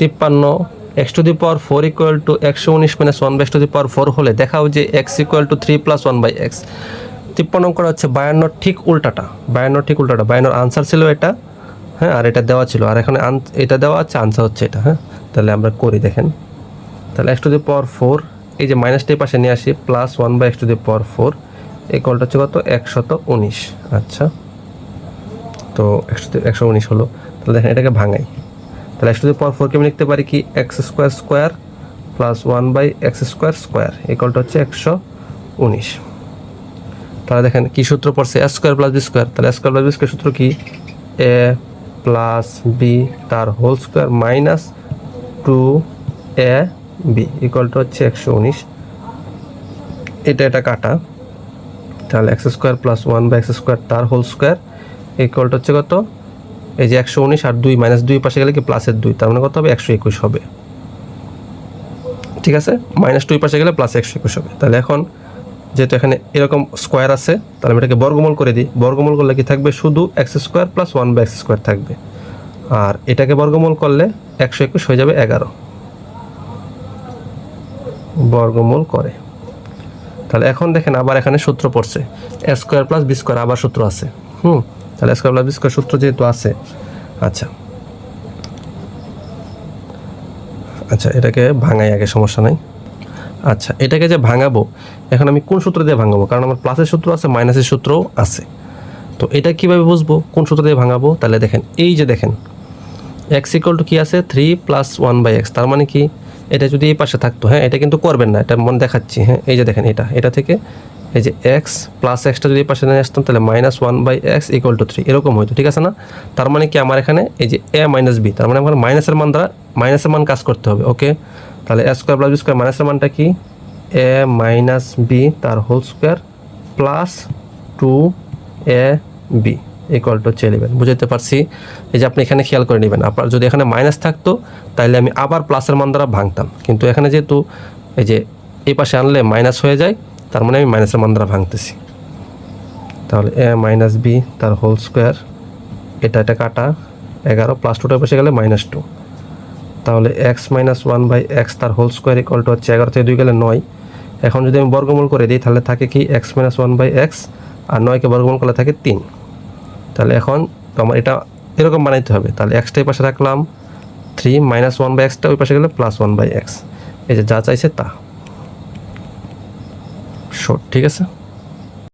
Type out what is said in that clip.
53 x⁴ equal to 119 minus 1/x⁴ হলে দেখাও যে x equal to 3 plus 1/x। 53 অঙ্কটা হচ্ছে 52 ঠিক উল্টাটা, 52 আনসার ছিল এটা, হ্যাঁ, আর এটা দেওয়া ছিল, আর এখানে এটা দেওয়া আছে, আনসার হচ্ছে এটা। হ্যাঁ, তাহলে আমরা করি, দেখেন, তাহলে x⁴ এই যে মাইনাসটি পাশে নিয়ে আসি, প্লাস 1/x⁴ ইকুয়ালটা হচ্ছে কত, 119। আচ্ছা, তো 119 হলো। তাহলে দেখেন এটাকে ভাঙাই, তাহলে x⁴ কে আমি লিখতে পারি কি, x² প্লাস 1/x² ইকুয়ালটা হচ্ছে 119। তাহলে দেখেন কি সূত্র পড়ছে, a² প্লাস b², তাহলে a² প্লাস b² সূত্র কি, a প্লাস বি তার হোল স্কোয়ার মাইনাস 2ab ইকুয়ালটা হচ্ছে 119। এটা কাটা, তাহলে x² প্লাস 1/x² তার হোল স্কোয়ার ইকুয়ালটা হচ্ছে কত, এই যে 119 আর 2 মাইনাস 2 পাশে গেলে কি প্লাসের 2, তার মানে কত হবে, 121 হবে। ঠিক আছে, মাইনাস 2 পাশে গেলে প্লাস 121 হবে। তাহলে এখন যেহেতু এখানে এরকম স্কোয়ার আছে, তাহলে আমি এটাকে বর্গমূল করে দিই। বর্গমূল করলে কি থাকবে, শুধু x² প্লাস 1/x² থাকবে, আর এটাকে বর্গমূল করলে 121 হয়ে যাবে 11 বর্গমূল করে। তাহলে এখন দেখেন আবার এখানে সূত্র পড়ছে, a² প্লাস b² আবার সূত্র আছে। তাহলে a² প্লাস b² সূত্র যেহেতু আছে, আচ্ছা এটাকে ভাঙাই আগে, সমস্যা নাই। আচ্ছা, এটাকে যে ভাঙাবো, এখন আমি কোন সূত্র দিয়ে ভাঙাবো, কারণ আমার প্লাসের সূত্র আছে, মাইনাসের সূত্রও আছে। তো এটা কিভাবে বুঝবো কোন সূত্র দিয়ে ভাঙাবো, তাহলে দেখেন, এই যে দেখেন x ইকুয়াল টু কি আছে, 3 প্লাস 1/x, তার মানে কি, এটা যদি এই পাশে থাকতো, হ্যাঁ, এটা কিন্তু করবেন না, এটা মনে দেখাচ্ছি। হ্যাঁ, এই যে দেখেন, এটা থেকে এই যে x প্লাস এক্সটা যদি এই পাশে নিয়ে আসতাম, তাহলে মাইনাস 1/x ইকুয়াল টু 3 এরকম হইতো। ঠিক আছে না, তার মানে কি আমার এখানে এই যে a মাইনাস b, তার মানে আমার মাইনাসের মান দ্বারা মাইনাসের মান কাজ করতে হবে। ওকে, তাহলে a² প্লাস b² মাইনাসের মানটা কি, a মাইনাস b তার whole square plus 2ab equal to 11। বুঝাতে পারছি? এই যে আপনি এখানে খেয়াল করে নেবেন, আপনার যদি এখানে মাইনাস থাকতো তাহলে আমি আবার প্লাসের মান দ্বারা ভাঙতাম, কিন্তু এখানে যেহেতু এই যে এই পাশে আনলে মাইনাস হয়ে যায়, তার মানে আমি মাইনাসের মান দ্বারা ভাঙতেছি। তাহলে a মাইনাস b তার হোল স্কোয়ার, এটা কাটা, 11 প্লাস 2টার পাশে গেলে -2, তাহলে x মাইনাস 1/x তার হোল স্কোয়ার ইকুয়াল টু হচ্ছে 11 থেকে 2 গেলে 9। এখন যদি আমি বর্গমূল করে দিই, তাহলে থাকে কি x মাইনাস 1/x, আর 9কে বর্গমূল করলে থাকে 3। তাহলে এখন আমার এটা এরকম বানাইতে হবে, তাহলে এক্সটা এই পাশে রাখলাম, 3 মাইনাস 1/xটা ওই পাশে গেলে প্লাস 1/x, এই যে যা চাইছে তা শর্ট। ঠিক আছে।